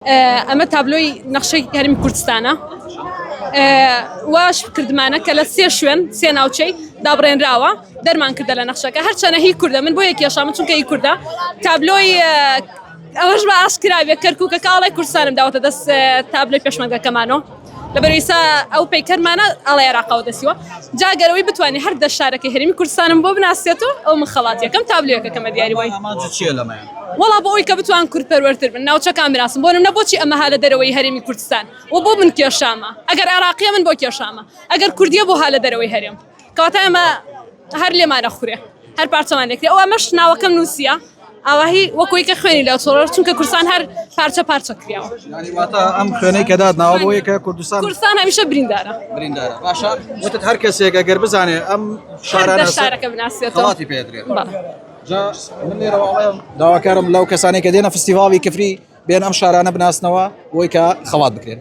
ئەمە تابلۆی نەخشەی هەرمی کوردستانە واش کردمانە کە لە سێ شوێن سێ ناوچەی دابڕێنراوە دەرمان کردە لە نەخشەکە هەرچەنە هی کووردە من بۆ یەکێشامە چونکە هی کووردە تابلۆی ئەوەش بە ئاشکراوێ کەرکووکە کاڵی کوردستانم داوەتە دەست تابلۆی پێشمەرگەکەمانەوە لەبەرەوەیسا ئەو پەیکەرمانە ئەڵێ عێراقەوە دەسیوە جاگەرەوەی بتوانێت هەر دە شارەکەی هەرمی کوردستانم بۆ بناسێتەوە ئەو من خەڵات یەکەم تابلۆیەکەکەمە دیاری وای وەڵا بۆ ئەوی کە بتوان کورتپەروەرتر بن ناوچەکان بناسن بۆ نمونە بۆچی ئەمە ها لە دەرەوەی هەرێمی کوردستان و بۆ من کێشامە ئەگەر عێراقیە من بۆ کێشامە ئەگەر کوردیە بۆ ها لە دەرەوەی هەرێم کەواتە ئەمە هەر لێمانە خوڕێ هەر پارچەمان لێکرێ ئەو ئەمەش ناوەکەم نووسیە ئاواهی وەکوی کە خوێنی لە چۆڵەر چونکە کوردستان هەر پارچە پارچە کراوە ئەم خوێنەی کە دادناوە بۆ یەکە کوردستان هەمیشە بریندارە باشە وتت هەر کەسێک ئەگەر بزانێ ئەم شارەکە بناسێتەوە پێدرێت من لێرەوە داواکارم لەو کەسانی کە دێنە فستیڤاڵی کفری بێن ئەم شارانە بناسنەوە بۆی کە خەڵات بکرێن